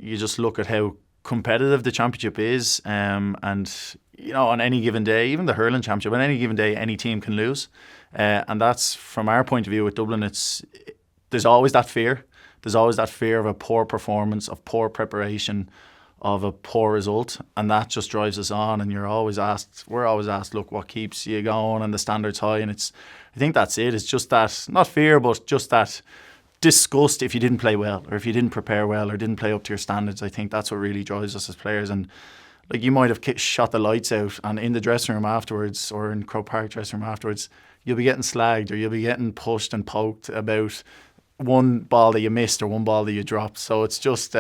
you just look at how competitive the championship is, and on any given day, even the hurling championship, on any given day, any team can lose, and that's from our point of view with Dublin. There's always that fear. There's always that fear of a poor performance, of poor preparation, of a poor result, and that just drives us on. And we're always asked, look, what keeps you going, and the standard's high. And I think that's it. It's just that, not fear, but just that disgust if you didn't play well, or if you didn't prepare well, or didn't play up to your standards. I think that's what really drives us as players. And like, you might have shot the lights out, and in the dressing room afterwards, or in Croke Park dressing room afterwards, you'll be getting slagged, or you'll be getting pushed and poked about one ball that you missed or one ball that you dropped. So it's just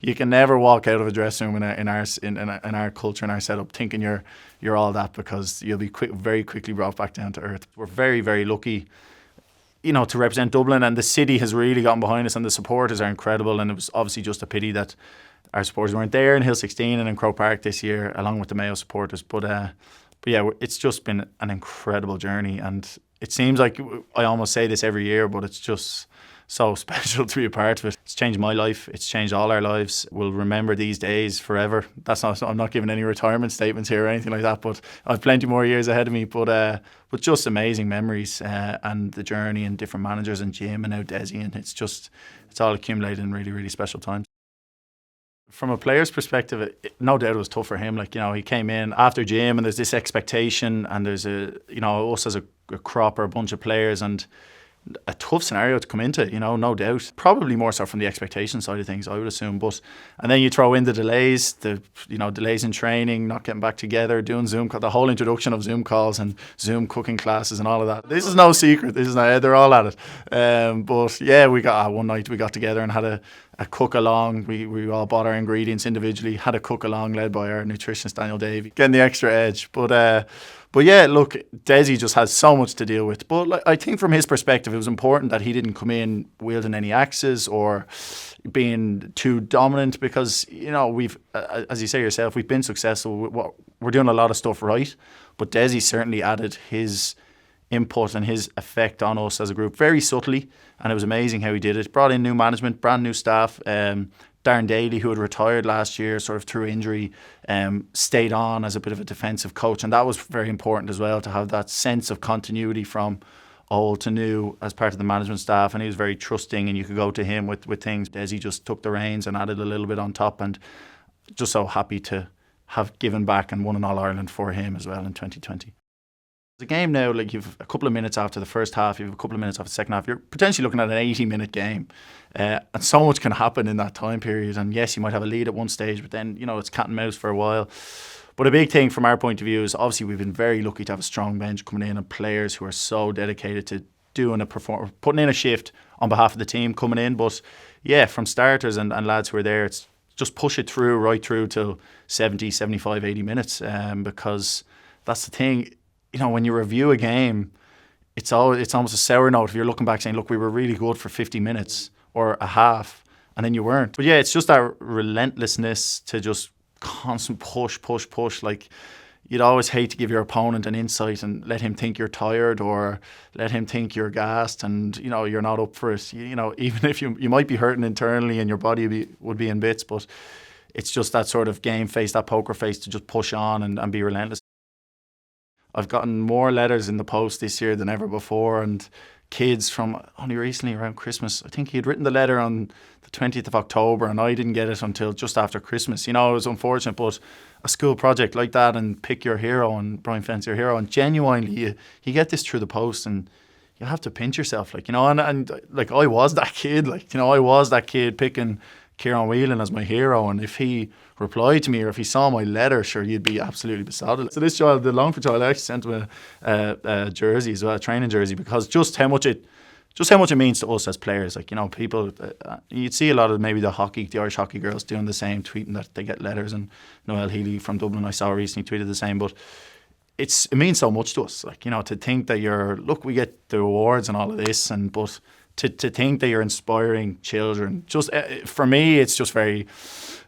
you can never walk out of a dressing room in our culture, in our setup, thinking you're all that, because you'll be very quickly brought back down to earth. We're very, very lucky, to represent Dublin, and the city has really gotten behind us, and the supporters are incredible. And it was obviously just a pity that our supporters weren't there in Hill 16 and in Croke Park this year, along with the Mayo supporters. But yeah, it's just been an incredible journey, and it seems like I almost say this every year, but it's just so special to be a part of it. It's changed my life. It's changed all our lives. We'll remember these days forever. I'm not giving any retirement statements here or anything like that, but I've plenty more years ahead of me. But just amazing memories, and the journey, and different managers, and Jim, and now Desi, and it's all accumulated in really, really special times. From a player's perspective, no doubt it was tough for him. He came in after Jim, and there's this expectation, and there's us as a crop, or a bunch of players, and a tough scenario to come into, no doubt. Probably more so from the expectation side of things, I would assume. And then you throw in the delays, delays in training, not getting back together, doing Zoom, the whole introduction of Zoom calls and Zoom cooking classes and all of that. This is no secret. They're all at it. But yeah, we got one night we got together and had a cook along. We all bought our ingredients individually, had a cook along led by our nutritionist Daniel Davey, getting the extra edge. But yeah, look, Desi just has so much to deal with. But I think from his perspective, it was important that he didn't come in wielding any axes or being too dominant, because, we've, as you say yourself, we've been successful. We're doing a lot of stuff right. But Desi certainly added his input and his effect on us as a group very subtly. And it was amazing how he did it. Brought in new management, brand new staff. Darren Daly, who had retired last year sort of through injury, stayed on as a bit of a defensive coach, and that was very important as well, to have that sense of continuity from old to new as part of the management staff. And he was very trusting, and you could go to him with things. Desi just took the reins and added a little bit on top, and just so happy to have given back and won an All-Ireland for him as well in 2020. The game now, you've a couple of minutes after the first half, you have a couple of minutes after the second half, you're potentially looking at an 80-minute game, and so much can happen in that time period. And yes, you might have a lead at one stage, but then it's cat and mouse for a while. But a big thing from our point of view is, obviously, we've been very lucky to have a strong bench coming in, and players who are so dedicated to putting in a shift on behalf of the team coming in. But yeah, from starters and lads who are there, it's just push it through right through till 70, 75, 80 minutes, because that's the thing. When you review a game, it's almost a sour note if you're looking back saying, look, we were really good for 50 minutes or a half, and then you weren't. But yeah, it's just that relentlessness to just constant push. You'd always hate to give your opponent an insight and let him think you're tired, or let him think you're gassed and you're not up for it. Even if you might be hurting internally and your body would be in bits, but it's just that sort of game face, that poker face, to just push on and be relentless. I've gotten more letters in the post this year than ever before, and kids from only recently around Christmas. I think he had written the letter on the 20th of October, and I didn't get it until just after Christmas. It was unfortunate, but a school project like that, and pick your hero, and Brian Fenton's your hero, and genuinely you get this through the post, and you have to pinch yourself, and I was that kid, I was that kid picking Kieran Whelan as my hero, and if he replied to me or if he saw my letter, sure, you'd be absolutely besotted. So this child, the Longford child, I actually sent him a jersey as well, a training jersey, because just how much it means to us as players. People, you'd see a lot of maybe the Irish hockey girls doing the same, tweeting that they get letters, and Noelle Healy from Dublin, I saw recently, tweeted the same. But it means so much to us, to think that we get the awards and all of this, but to think that you're inspiring children, just for me, it's just very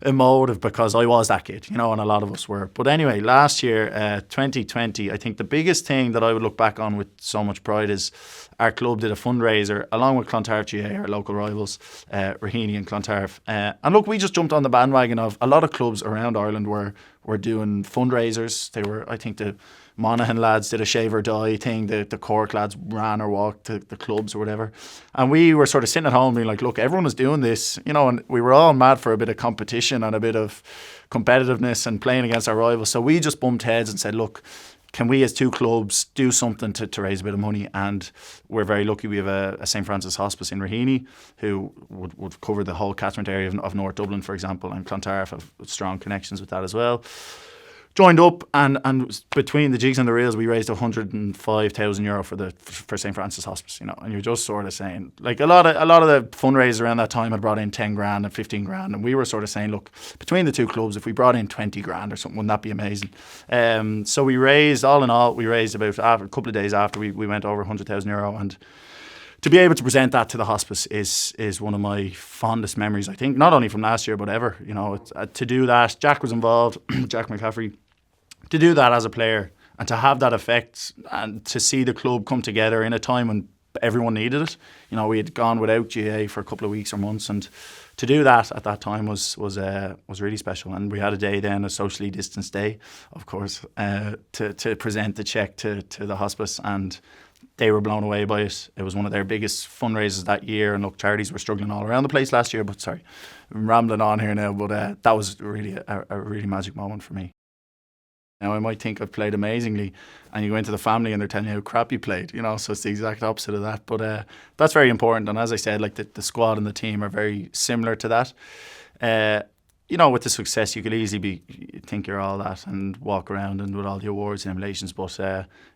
emotive because I was that kid, and a lot of us were. But anyway, last year, 2020, I think the biggest thing that I would look back on with so much pride is our club did a fundraiser along with Clontarf GAA, our local rivals, Raheny and Clontarf. And look, we just jumped on the bandwagon of a lot of clubs around Ireland were doing fundraisers. They were, I think the Monaghan lads did a shave or die thing, the Cork lads ran or walked to the clubs or whatever. And we were sort of sitting at home being like, look, everyone was doing this, and we were all mad for a bit of competition and a bit of competitiveness and playing against our rivals. So we just bumped heads and said, look, can we as two clubs do something to raise a bit of money? And we're very lucky we have a St. Francis Hospice in Raheny who would cover the whole catchment area of North Dublin, for example, and Clontarf have strong connections with that as well. Joined up and between the jigs and the reels we raised €105,000 for St. Francis Hospice, and you're just sort of saying, like, a lot of the fundraisers around that time had brought in 10 grand and 15 grand, and we were sort of saying, look, between the two clubs, if we brought in 20 grand or something, wouldn't that be amazing? So we raised, all in all, about a couple of days after we went over €100,000, and to be able to present that to the hospice is one of my fondest memories, I think, not only from last year but ever. To do that, Jack was involved, Jack McCaffrey. To do that as a player and to have that effect and to see the club come together in a time when everyone needed it. We had gone without GAA for a couple of weeks or months, and to do that at that time was really special. And we had a day then, a socially distanced day, of course, to present the cheque to the hospice, and they were blown away by it. It was one of their biggest fundraisers that year, and look, charities were struggling all around the place last year, but sorry, I'm rambling on here now, but that was really a really magic moment for me. Now, I might think I've played amazingly, and you go into the family and they're telling you how crap you played, so it's the exact opposite of that. But that's very important. And as I said, like the squad and the team are very similar to that. With the success, you could easily think you're all that and walk around and with all the awards and emulations. But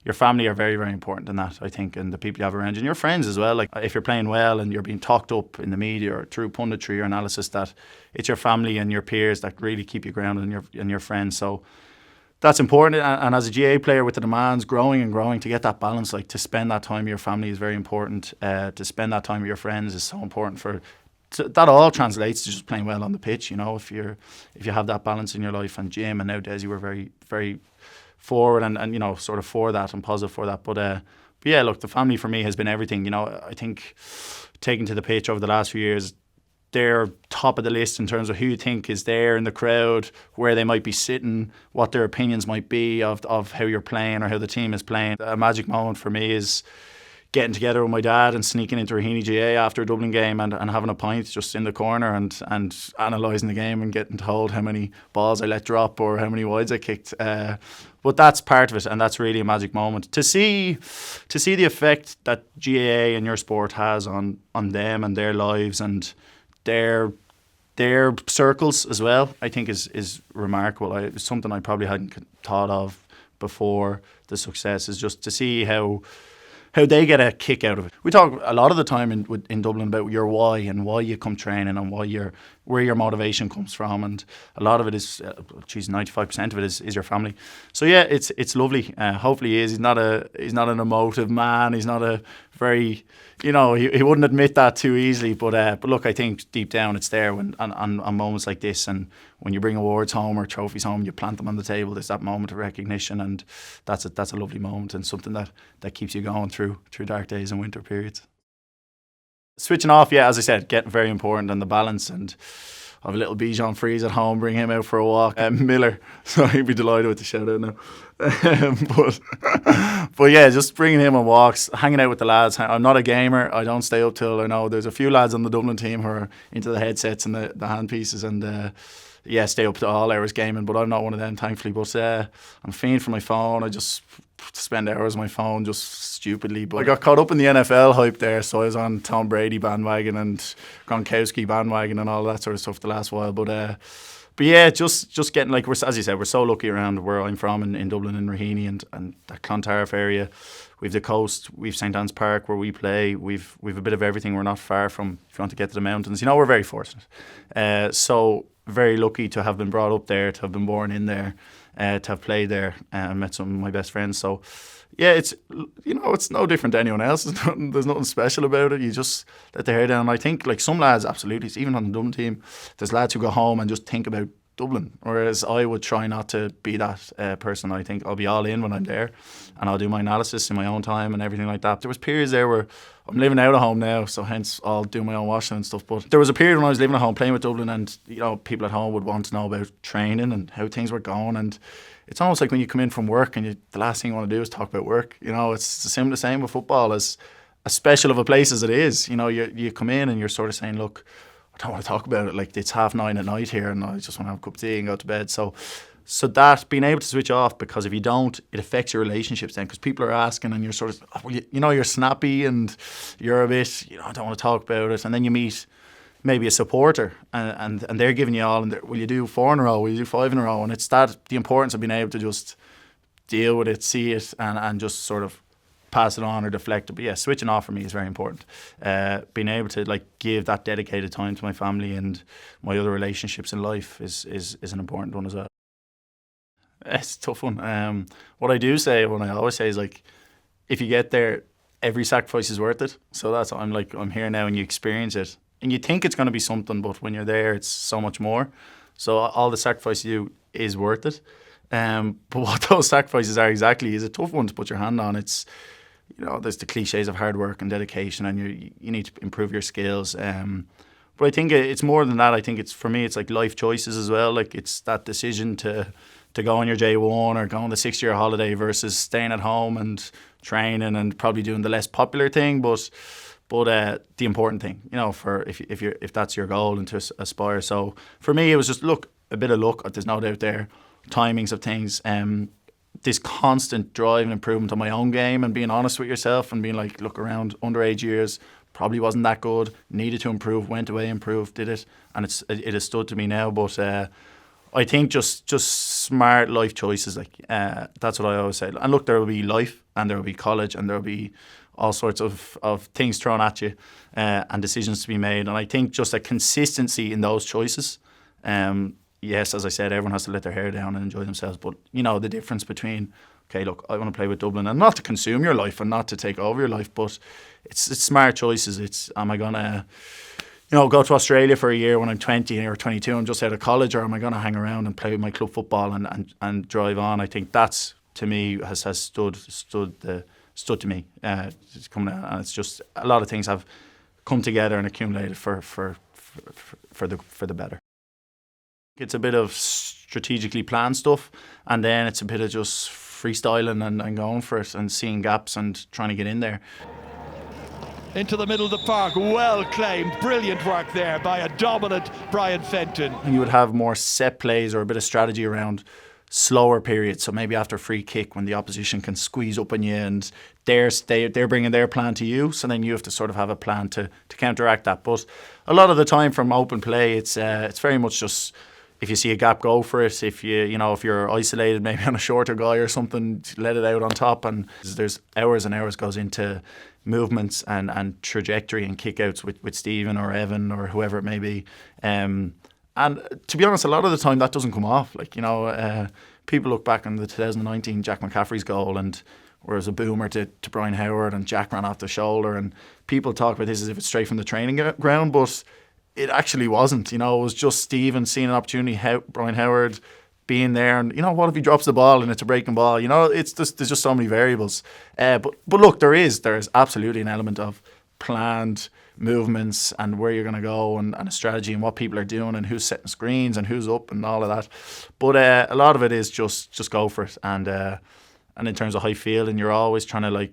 your family are very, very important in that, I think, and the people you have around you, and your friends as well. Like if you're playing well and you're being talked up in the media or through punditry or analysis, that it's your family and your peers that really keep you grounded, and your friends. So that's important, and as a GAA player with the demands growing and growing, to get that balance, like to spend that time with your family is very important. To spend that time with your friends is so important that all translates to just playing well on the pitch. If you have that balance in your life, and Jim and now Desi were very, very forward and sort of for that and positive for that. But yeah, look, the family for me has been everything. I think taking to the pitch over the last few years, they're top of the list in terms of who you think is there in the crowd, where they might be sitting, what their opinions might be of how you're playing or how the team is playing. A magic moment for me is getting together with my dad and sneaking into Raheny GAA after a Dublin game and having a pint just in the corner and analysing the game and getting told how many balls I let drop or how many wides I kicked. But that's part of it, and that's really a magic moment. To see the effect that GAA and your sport has on them and their lives and their circles as well, I think is remarkable. It's something I probably hadn't thought of before the success, is just to see how they get a kick out of it. We talk a lot of the time in Dublin about your why and why you come training and where your motivation comes from, and a lot of it is 95% of it is your family. So yeah, it's lovely. Hopefully he's not an emotive man. He's not a very, he wouldn't admit that too easily. But look, I think deep down it's there when on moments like this, and when you bring awards home or trophies home, you plant them on the table. There's that moment of recognition, and that's a lovely moment and something that keeps you going through dark days and winter periods. Switching off, yeah, as I said, getting very important, and the balance, and I have a little Bichon Frise at home, bring him out for a walk. Miller, so he'd be delighted with the shout out now. But yeah, just bringing him on walks, hanging out with the lads. I'm not a gamer. I don't stay up till, I know there's a few lads on the Dublin team who are into the headsets and the handpieces, and stay up to all hours gaming, but I'm not one of them, thankfully. But I'm a fiend for my phone. I just spend hours on my phone just stupidly. But I got caught up in the NFL hype there, so I was on Tom Brady bandwagon and Gronkowski bandwagon and all that sort of stuff the last while. But yeah, just getting, like, as you said, we're so lucky around where I'm from in Dublin and Raheny and that Clontarf area. We've the coast, we've St. Anne's Park where we play. We've a bit of everything. We're not far from, if you want to get to the mountains. We're very fortunate. So very lucky to have been brought up there, to have been born in there, to have played there, and met some of my best friends. So yeah, it's it's no different to anyone else. There's nothing special about it. You just let the hair down. I think like some lads, absolutely, even on the Dublin team, there's lads who go home and just think about Dublin, whereas I would try not to be that person. I think I'll be all in when I'm there, and I'll do my analysis in my own time and everything like that. There was periods there where I'm living out of home now, so hence I'll do my own washing and stuff. But there was a period when I was living at home playing with Dublin, and people at home would want to know about training and how things were going. And it's almost like when you come in from work and the last thing you want to do is talk about work. It's the same with football, as special of a place as it is. You come in and you're sort of saying, look, I don't want to talk about it. Like, it's 9:30 at night here, and I just want to have a cup of tea and go to bed. So that being able to switch off, because if you don't, it affects your relationships then, because people are asking and you're sort of, you're snappy and you're a bit, I don't want to talk about it. And then you meet maybe a supporter and they're giving you all, and will you do 4 in a row? Will you do 5 in a row? And it's the importance of being able to just deal with it, see it, and just sort of pass it on or deflect it. But yeah, switching off for me is very important. Being able to give that dedicated time to my family and my other relationships in life is an important one as well. It's a tough one. What I do say, what I always say is, if you get there, every sacrifice is worth it. So that's what I'm here now, and you experience it, and you think it's going to be something, but when you're there, it's so much more. So all the sacrifice you do is worth it. But what those sacrifices are exactly is a tough one to put your hand on. It's there's the cliches of hard work and dedication, and you need to improve your skills. But I think it's more than that. I think for me, it's like life choices as well. Like, it's that decision to go on your J1 or go on the 6-year holiday versus staying at home and training and probably doing the less popular thing, but the important thing, for if that's your goal and to aspire. So for me, it was just a bit of luck. There's no doubt there, timings of things. This constant drive and improvement on my own game, and being honest with yourself and being like, look, around underage years, probably wasn't that good, needed to improve, went away, improved, did it, and it has stood to me now. But I think just smart life choices, that's what I always say. And look, there will be life, and there will be college, and there will be all sorts of things thrown at you, and decisions to be made. And I think just a consistency in those choices. Yes, as I said, everyone has to let their hair down and enjoy themselves. But the difference between, okay, look, I want to play with Dublin, and not to consume your life and not to take over your life, but it's smart choices. It's, am I going to go to Australia for a year when I'm 20 or 22 and just out of college, or am I going to hang around and play with my club football and drive on? I think that's, to me, has stood to me. It's coming out, and it's just a lot of things have come together and accumulated for the better. It's a bit of strategically planned stuff, and then it's a bit of just freestyling and going for it and seeing gaps and trying to get in there. Into the middle of the park, well claimed, brilliant work there by a dominant Brian Fenton. You would have more set plays or a bit of strategy around slower periods, so maybe after a free kick when the opposition can squeeze up on you and they're bringing their plan to you, so then you have to sort of have a plan to counteract that. But a lot of the time from open play, it's very much just, if you see a gap, go for it. If if you're isolated, maybe on a shorter guy or something, let it out on top. And there's hours and hours goes into movements and trajectory and kickouts with Stephen or Evan or whoever it may be. And to be honest, a lot of the time that doesn't come off. People look back on the 2019 Jack McCaffrey's goal, and where it was a boomer to Brian Howard and Jack ran off the shoulder, and people talk about this as if it's straight from the training ground, but it actually wasn't. It was just Stephen seeing an opportunity, Brian Howard being there, and what if he drops the ball and it's a breaking ball? There's just so many variables. But look, there is absolutely an element of planned movements and where you're going to go and a strategy and what people are doing and who's setting screens and who's up and all of that. But a lot of it is just go for it. And in terms of high field, and you're always trying to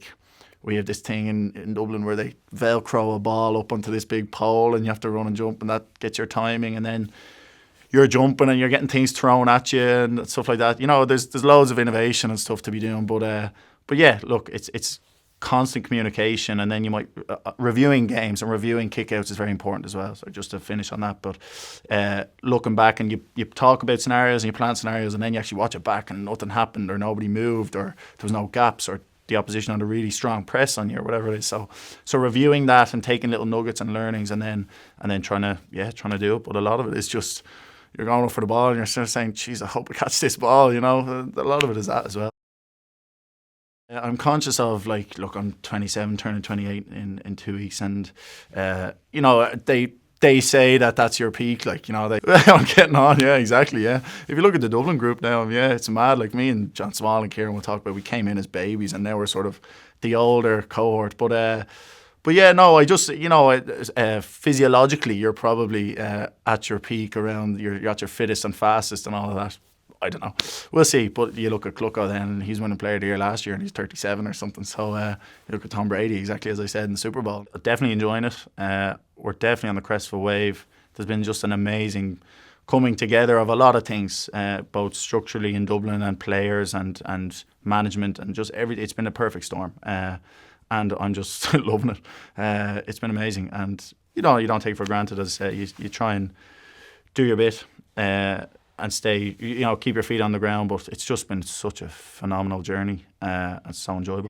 we have this thing in Dublin where they Velcro a ball up onto this big pole and you have to run and jump, and that gets your timing, and then you're jumping and you're getting things thrown at you and stuff like that. There's loads of innovation and stuff to be doing, but yeah, look, it's constant communication, and then you might reviewing games and reviewing kickouts is very important as well. So just to finish on that, but looking back, and you talk about scenarios and you plan scenarios, and then you actually watch it back and nothing happened or nobody moved or there was no gaps or the opposition had a really strong press on you or whatever it is. So reviewing that and taking little nuggets and learnings, and then trying to do it. But a lot of it is just you're going up for the ball and you're sort of saying, "Geez, I hope I catch this ball." You know, a lot of it is that as well. I'm conscious of, like, look, I'm 27, turning 28 in 2 weeks, and you know, they say that that's your peak, like, you know, I'm getting on, yeah, exactly, yeah. If you look at the Dublin group now, yeah, it's mad. Like, me and John Small and Kieran will talk about, we came in as babies, and now we're sort of the older cohort, but yeah, no, I just, you know, physiologically, you're probably at your peak, around, you're at your fittest and fastest and all of that. I don't know. We'll see. But you look at Clucko then, he's winning Player of the Year last year and he's 37 or something. So you look at Tom Brady, exactly as I said in the Super Bowl. Definitely enjoying it. We're definitely on the crest of a wave. There's been just an amazing coming together of a lot of things, both structurally in Dublin and players and management and just everything. It's been a perfect storm. And I'm just loving it. It's been amazing. And, you know, you don't take it for granted, as I say. You try and do your bit. And stay, you know, keep your feet on the ground. But it's just been such a phenomenal journey and so enjoyable.